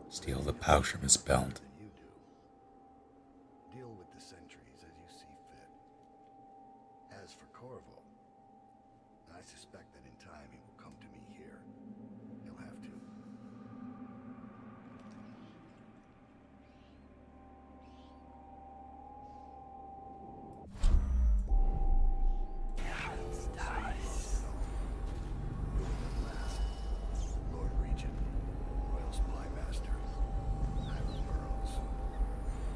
Steal the pouch from his belt. You do. Deal with the sentries as you see fit. As for Corvo, I suspect that in time he will come to me here. He'll have to. Lord Regent, Royal Supply Master, Hiram Burrows.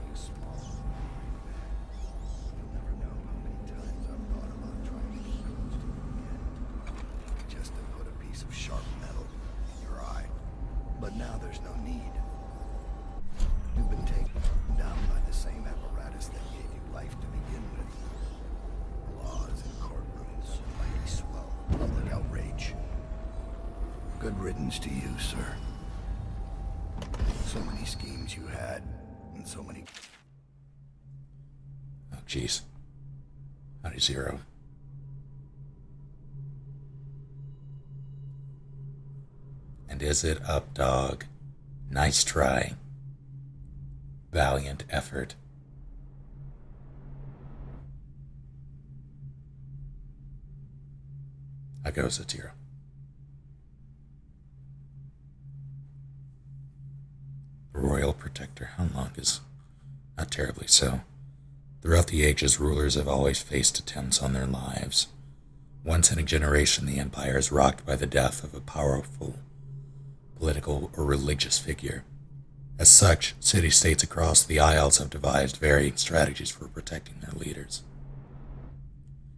You small, big man. You'll never know how many times I've thought about trying to get close to you again. Just to put a piece of sharp metal in your eye. But now there's no need. You've been taken down by the same apparatus that gave you life to begin with. Laws and courtrooms, mighty swell, public outrage. Good riddance to you, sir. So many schemes you had, and so many... Oh, jeez. Howdy, Zero. And is it up, dog? Nice try. Valiant effort. How goes it, Zero? Royal Protector. How long is... Not terribly so. Throughout the ages, rulers have always faced attempts on their lives. Once in a generation, the empire is rocked by the death of a powerful political or religious figure. As such, city-states across the Isles have devised varying strategies for protecting their leaders.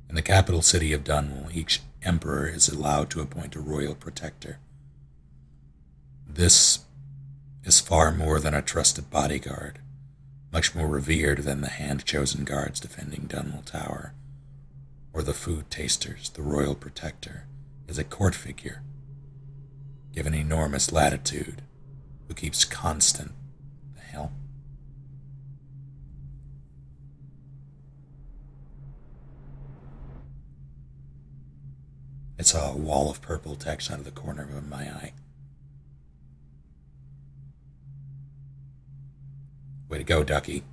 In the capital city of Dunwall, each emperor is allowed to appoint a royal protector. This is far more than a trusted bodyguard, much more revered than the hand-chosen guards defending Dunwall Tower, or the food tasters. The royal protector is a court figure, given enormous latitude, who keeps constant... The hell? I saw a wall of purple text out of the corner of my eye. Way to go, Ducky.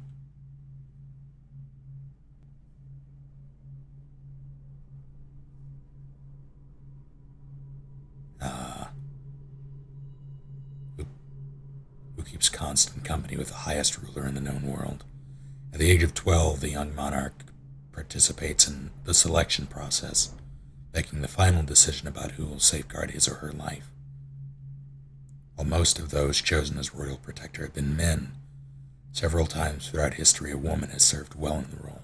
Who keeps constant company with the highest ruler in the known world. At the age of 12, the young monarch participates in the selection process, making the final decision about who will safeguard his or her life. While most of those chosen as royal protector have been men, several times throughout history a woman has served well in the role.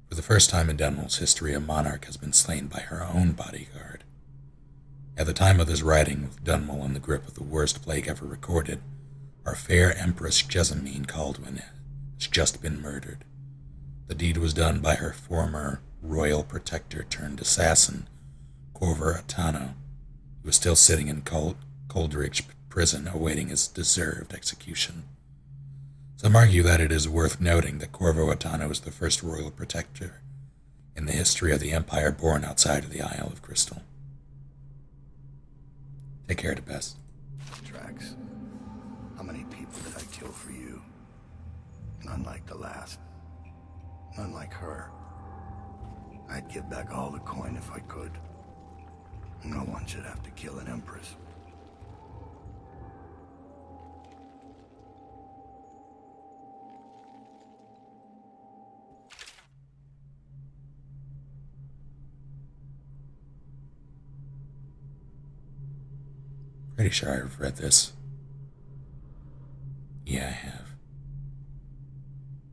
For the first time in Dunwall's history, a monarch has been slain by her own bodyguard. At the time of this writing, with Dunwall in the grip of the worst plague ever recorded, our fair Empress Jessamine Caldwin has just been murdered. The deed was done by her former royal protector turned assassin, Corvo Attano, who was still sitting in Coldridge prison awaiting his deserved execution. Some argue that it is worth noting that Corvo Attano is the first royal protector in the history of the Empire born outside of the Isle of Crystal. Take care, DeBest. Drax, how many people did I kill for you? None like the last. None like her. I'd give back all the coin if I could. No one should have to kill an empress. Pretty sure I've read this. Yeah, I have.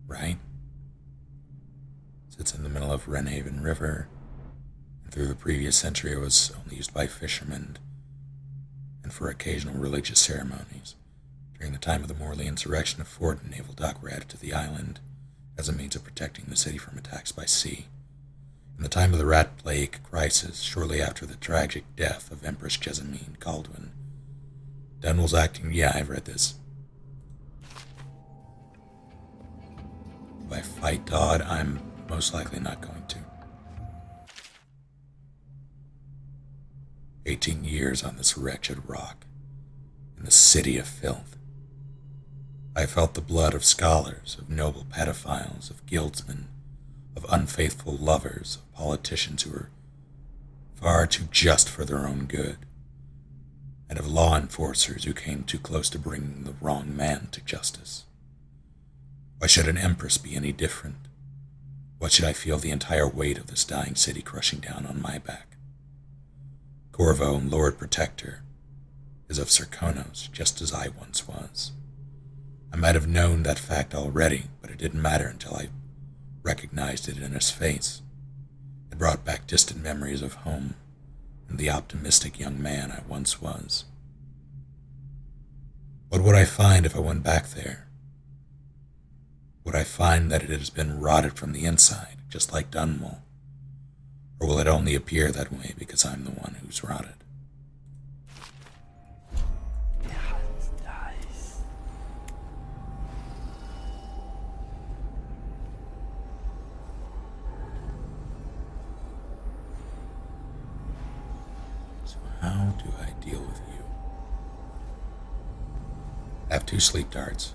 Right? Sits in the middle of Wrenhaven River, and through the previous century it was only used by fishermen and for occasional religious ceremonies. During the time of the Morley insurrection, a fort and naval dock were added to the island as a means of protecting the city from attacks by sea. In the time of the rat plague crisis, shortly after the tragic death of Empress Jessamine Caldwin, Dunwell's acting. Yeah, I've read this. If I fight Dodd, I'm most likely not going to. 18 years on this wretched rock, in the city of filth. I felt the blood of scholars, of noble pedophiles, of guildsmen, of unfaithful lovers, of politicians who were far too just for their own good, and of law enforcers who came too close to bringing the wrong man to justice. Why should an empress be any different? Why should I feel the entire weight of this dying city crushing down on my back? Corvo, Lord Protector, is of Serkonos, just as I once was. I might have known that fact already, but it didn't matter until I recognized it in his face. It brought back distant memories of home and the optimistic young man I once was. What would I find if I went back there? Would I find that it has been rotted from the inside, just like Dunwell? Or will it only appear that way because I'm the one who's rotted? So how do I deal with you? I have 2 sleep darts.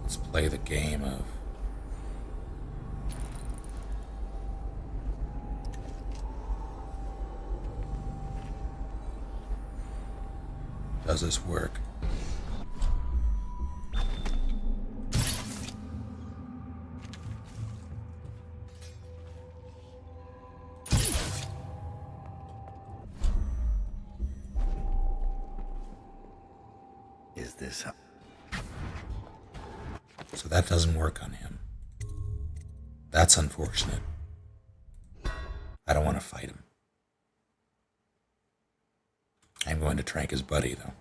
Let's play the game of does this work? Is this how... So that doesn't work on him. That's unfortunate. I don't want to fight him. I'm going to trank his buddy, though.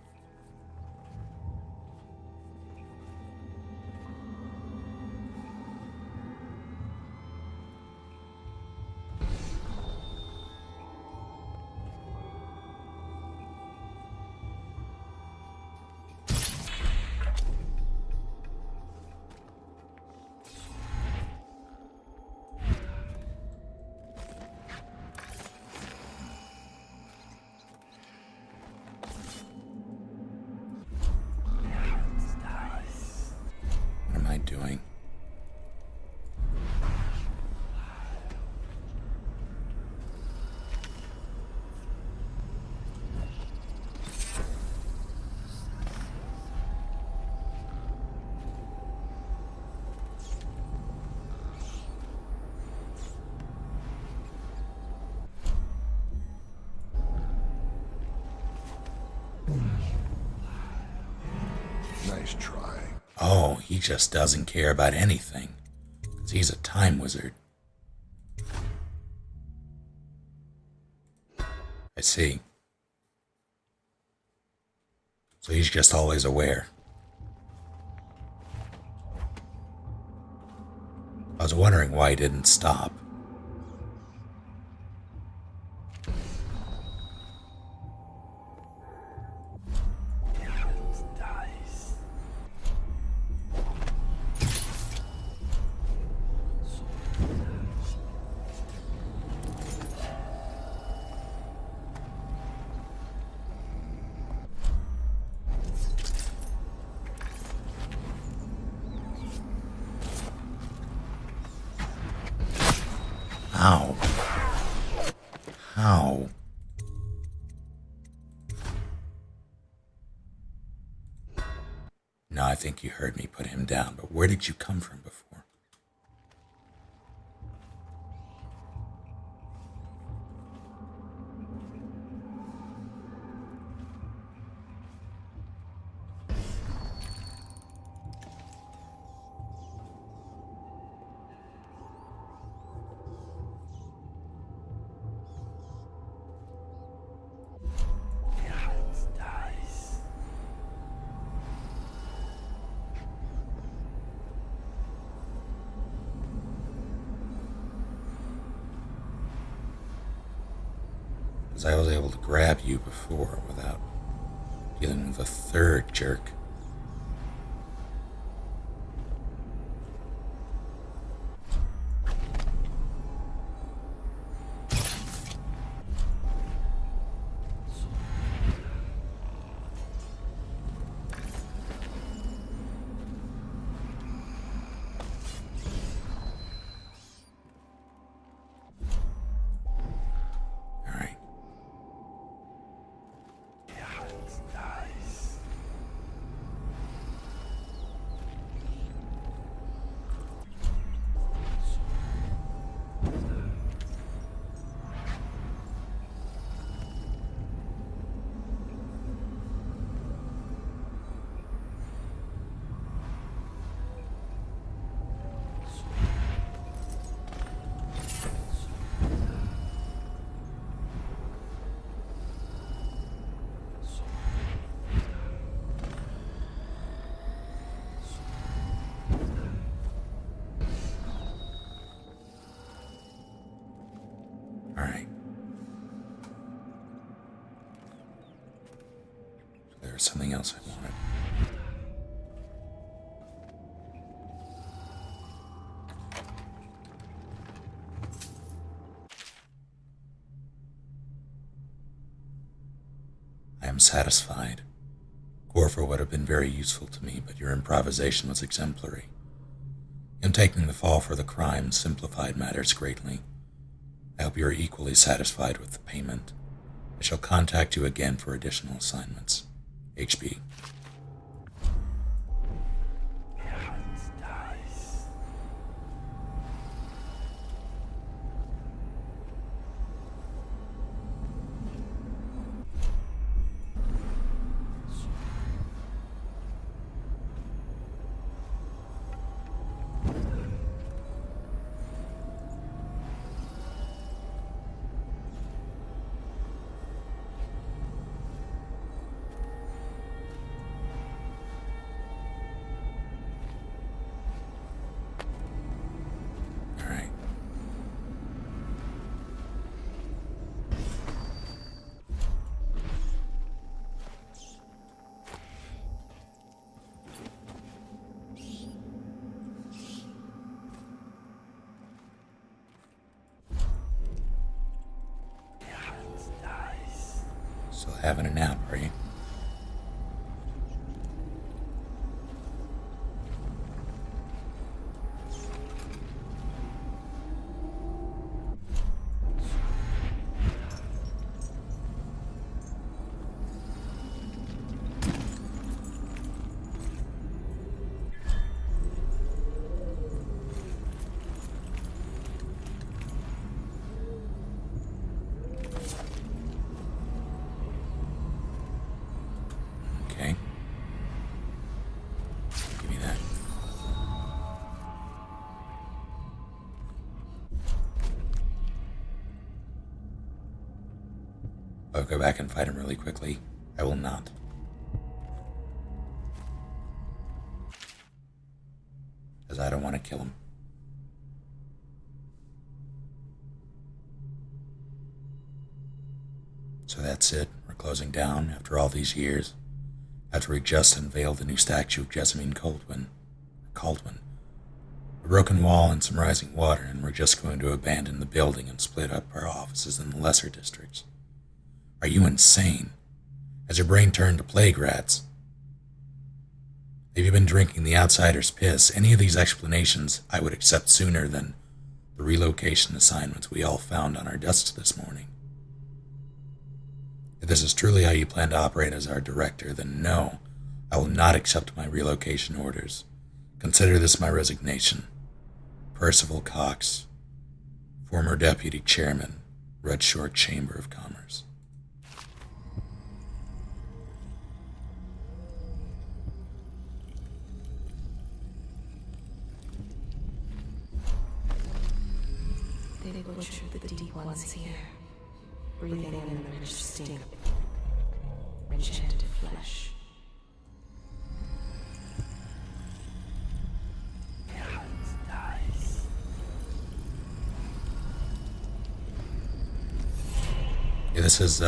What am I doing? Nice try. Oh, he just doesn't care about anything. 'Cause he's a time wizard. I see. So he's just always aware. I was wondering why he didn't stop. think you heard me put him down, but where did you come from before? Because I was able to grab you before without dealing with a third jerk. Alright. Alright. There was something else I wanted. I am satisfied. Gorfa would have been very useful to me, but your improvisation was exemplary. In taking the fall for the crime simplified matters greatly. I hope you are equally satisfied with the payment. I shall contact you again for additional assignments. HB. Alright. Still having a nap, are you? Okay. Give me that. I'll go back and fight him really quickly. I will not. As I don't want to kill him. So that's it. We're closing down after all these years. After we just unveiled the new statue of Jessamine Caldwin. A broken wall and some rising water, and we're just going to abandon the building and split up our offices in the lesser districts. Are you insane? Has your brain turned to plague rats? Have you been drinking the outsider's piss? Any of these explanations I would accept sooner than the relocation assignments we all found on our desks this morning. If this is truly how you plan to operate as our director, then no, I will not accept my relocation orders. Consider this my resignation. Percival Cox, former Deputy Chairman, Red Shore Chamber of Commerce. They butchered the deep ones here, breathing in the rich stink of enchanted flesh. Yeah, this is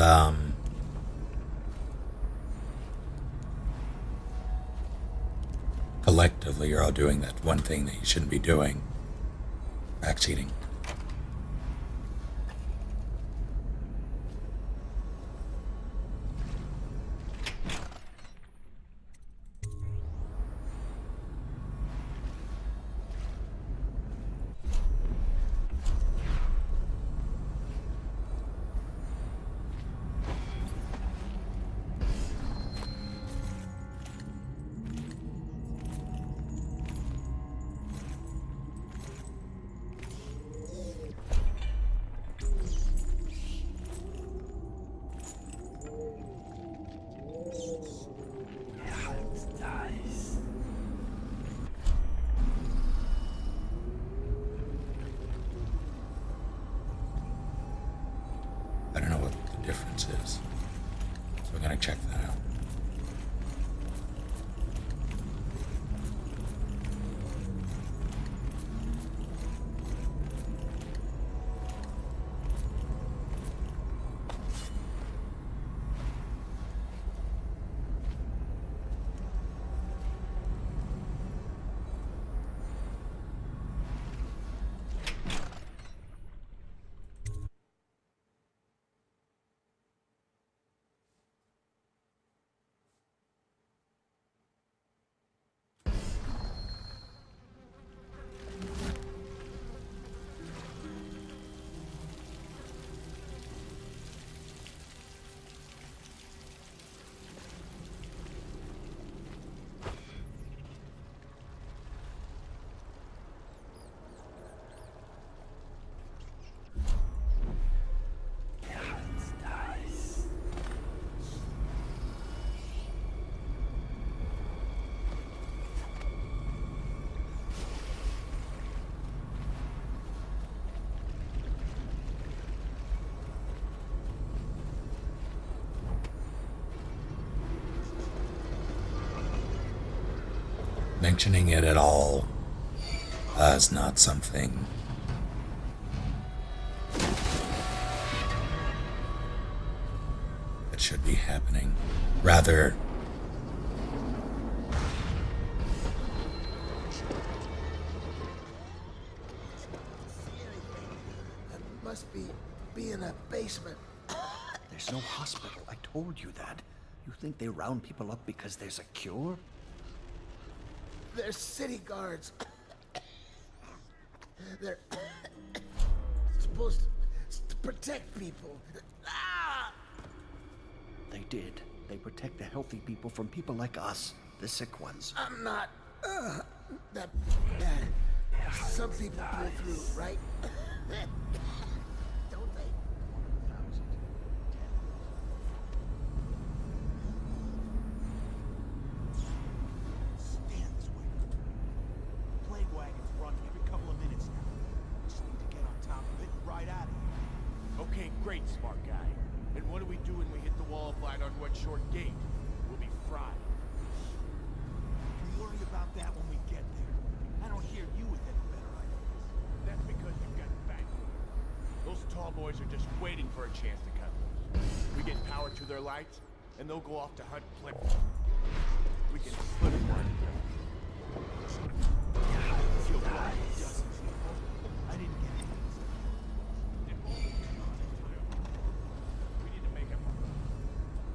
collectively you're all doing that one thing that you shouldn't be doing. Backseating. I don't know what the difference is, so we're gonna check that out. Mentioning it at all is not something that should be happening. Rather, That must be in a basement. There's no hospital. I told you that. You think they round people up because there's a cure? They're city guards. They're supposed to protect people. Ah! They did. They protect the healthy people from people like us, the sick ones. I'm not that bad. Some people pull through, right? Don't they? Stand this way. Plague wagon's running every couple of minutes now. Just need to get on top of it and ride out of here. Okay, great, smart guy. And what do we do when we hit the wall of light on Red Shore Gate? We'll be fried. You worry about that when we get there. I don't hear you with any better ideas. That's because you've got back. Those tall boys are just waiting for a chance to cut loose. We get power to their lights, and they'll go off to hunt Flipper. We can split them one. Feel right, doesn't it? I didn't get it. We need to make him.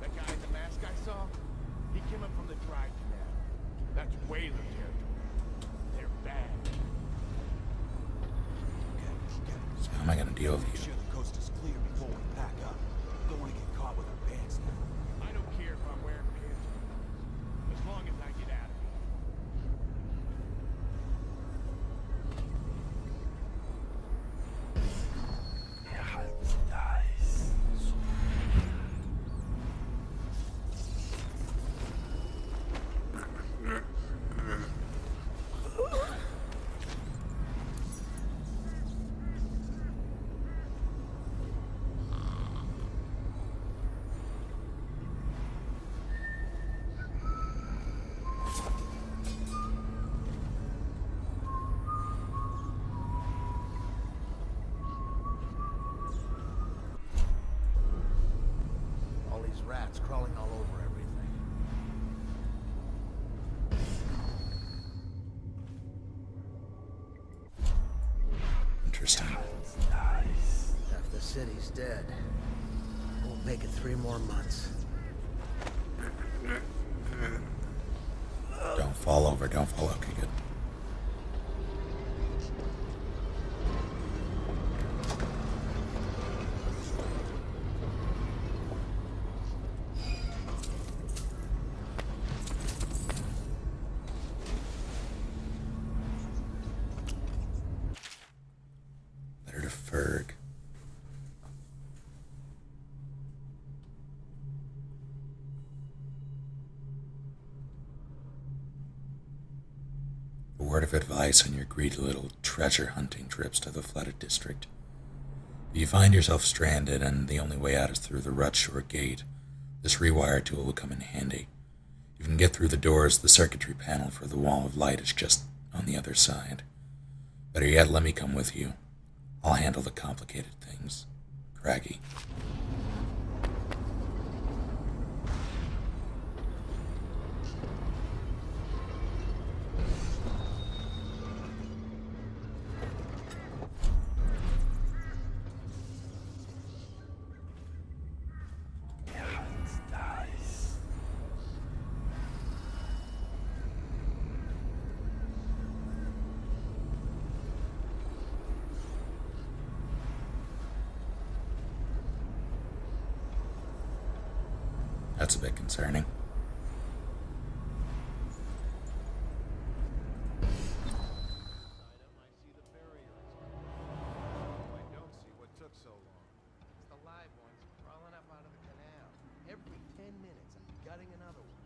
That guy in the mask I saw, he came up from the dry canal. That's whaler territory. They're bad. Okay. so how am I going to deal with Make you? sure the coast is clear before we pack up. Don't want to get caught with our pants down. I don't care if I'm wearing pants. As long interesting. Half the city's dead. Won't make it 3 more months. Don't fall over, don't fall. Okay, good. Letter to Ferg. A word of advice on your greedy little treasure hunting trips to the flooded district. If you find yourself stranded and the only way out is through the Rutshore Gate, this rewire tool will come in handy. If you can get through the doors, the circuitry panel for the wall of light is just on the other side. Better yet, let me come with you. I'll handle the complicated things. Craggy. That's a bit concerning. I see the barrier. I don't see what took so long. It's the live ones crawling up out of the canal. Every 10 minutes, I'm gutting another one.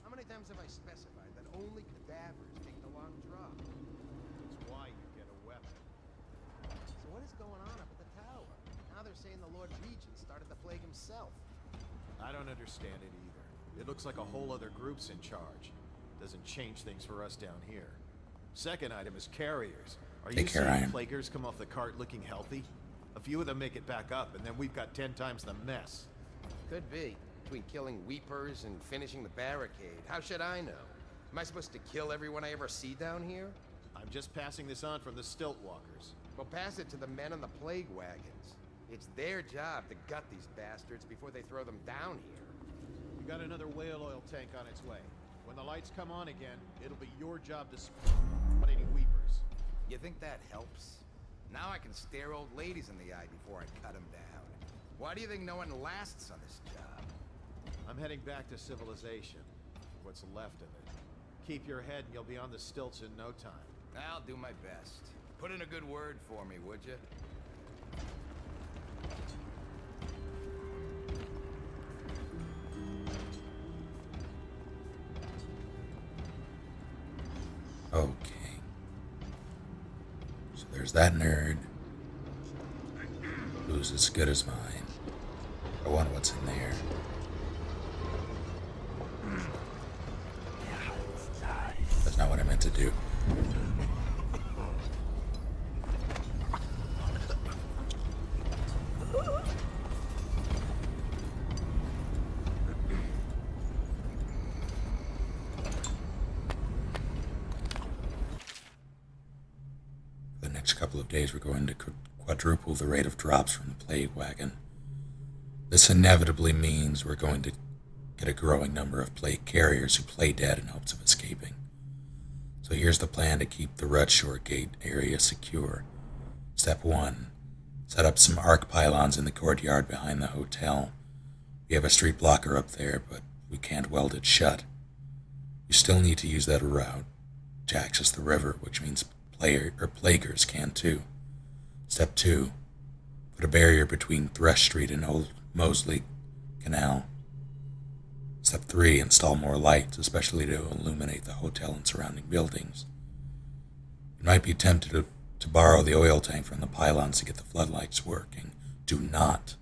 How many times have I specified that only cadavers take the long drop? It's why you get a weapon. So what is going on up at the tower? Now they're saying the Lord Regent started the plague himself. I don't understand it either. It looks like a whole other group's in charge. Doesn't change things for us down here. Second item is carriers. Are you Take care, seeing Iron. plaguers come off the cart looking healthy? A few of them make it back up, and then we've got 10 times the mess. Could be. Between killing weepers and finishing the barricade. How should I know? Am I supposed to kill everyone I ever see down here? I'm just passing this on from the stilt walkers. Well, pass it to the men on the plague wagons. It's their job to gut these bastards before they throw them down here. We got another whale oil tank on its way. When the lights come on again, it'll be your job to spot any weepers. You think that helps? Now I can stare old ladies in the eye before I cut them down. Why do you think no one lasts on this job? I'm heading back to civilization. What's left of it. Keep your head and you'll be on the stilts in no time. I'll do my best. Put in a good word for me, would you? Okay. So there's that nerd. Who's as good as mine. I wonder what's in there. That's not what I meant to do. For the next couple of days, we're going to quadruple the rate of drops from the plague wagon. This inevitably means we're going to get a growing number of plague carriers who play dead in hopes of escaping. So here's the plan to keep the Rutshore Gate area secure. Step 1. Set up some arc pylons in the courtyard behind the hotel. We have a street blocker up there, but we can't weld it shut. You still need to use that route to access the river, which means plaguers can too. Step 2. Put a barrier between Thresh Street and Old Mosley Canal. Step 3. Install more lights, especially to illuminate the hotel and surrounding buildings. You might be tempted to borrow the oil tank from the pylons to get the floodlights working. Do not.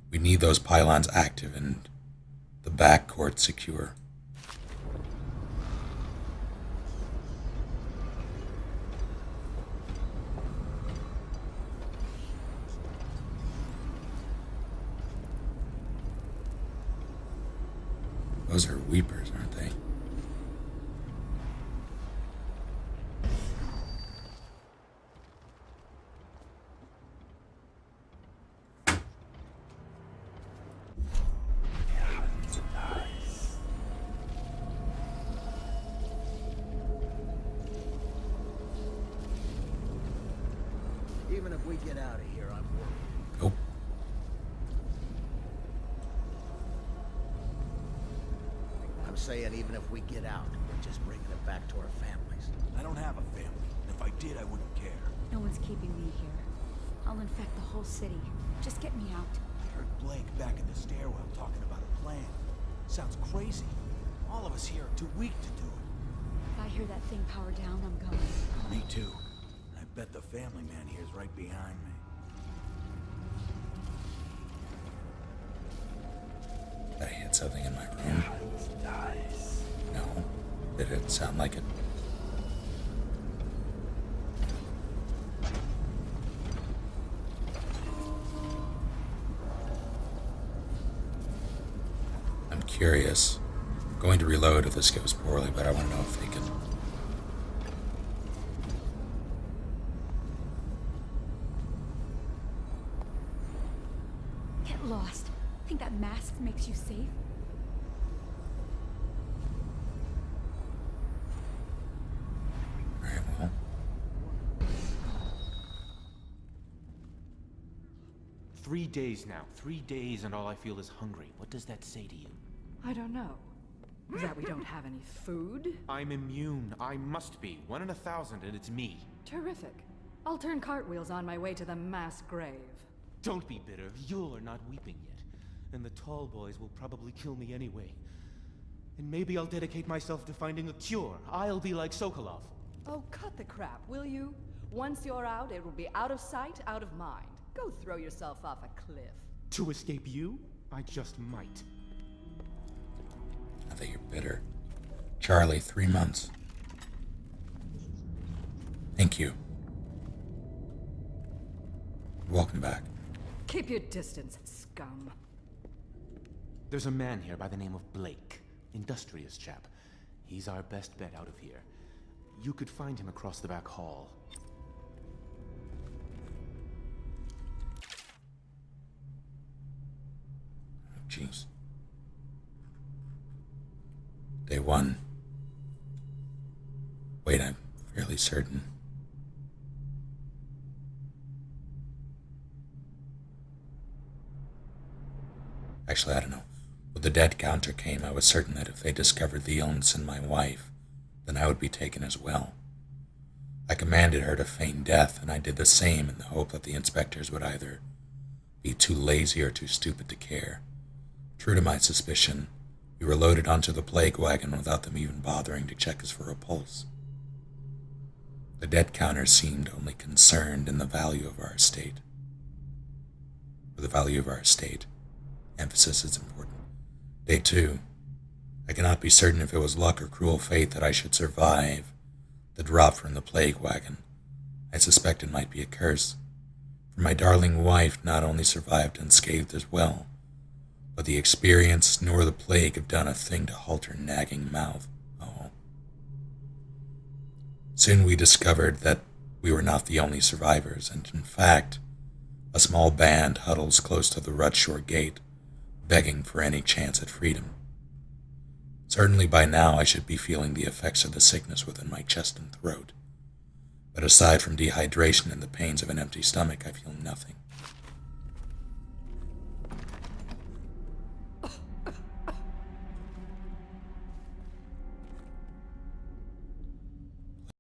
We need those pylons active and the back court secure. Those are weepers, aren't they? even if we get out of here, I'm worried. Oh, I'm saying even if we get out, we're just bringing it back to our families. I don't have a family. If I did, I wouldn't care. No one's keeping me here. I'll infect the whole city. Just get me out. I heard Blake back in the stairwell talking about a plan. Sounds crazy. All of us here are too weak to do it. If I hear that thing power down, I'm going. Me too. I bet the family man here is right behind me. did I hit something in my room? No. Did it sound like it? I'm curious. I'm going to reload if this goes poorly, but I want to know if they can. Get lost. Think that mask makes you safe? Alright, well. 3 days now. 3 days and all I feel is hungry. What does that say to you? I don't know. That we don't have any food? I'm immune. I must be. 1 in 1,000 and it's me. Terrific. I'll turn cartwheels on my way to the mass grave. Don't be bitter. You're not weeping yet. And the tall boys will probably kill me anyway. And maybe I'll dedicate myself to finding a cure. I'll be like Sokolov. Oh, cut the crap, will you? Once you're out, it will be out of sight, out of mind. Go throw yourself off a cliff. To escape you? I just might. I think you're bitter. Charlie, 3 months. Thank you. Welcome back. Keep your distance, scum. There's a man here by the name of Blake. Industrious chap. He's our best bet out of here. You could find him across the back hall. Jeez. Day 1. Wait, I'm fairly certain. Actually, I don't know. When the dead counter came, I was certain that if they discovered the illness in my wife, then I would be taken as well. I commanded her to feign death, and I did the same in the hope that the inspectors would either be too lazy or too stupid to care. True to my suspicion, we were loaded onto the plague wagon without them even bothering to check us for a pulse. The dead counter seemed only concerned in the value of our estate. For the value of our estate. Emphasis is important. Day 2. I cannot be certain if it was luck or cruel fate that I should survive the drop from the plague wagon. I suspect it might be a curse, for my darling wife not only survived unscathed as well, but the experience nor the plague have done a thing to halt her nagging mouth. Oh. Soon we discovered that we were not the only survivors, and in fact, a small band huddles close to the Rutshore gate, begging for any chance at freedom. Certainly by now I should be feeling the effects of the sickness within my chest and throat, but aside from dehydration and the pains of an empty stomach, I feel nothing.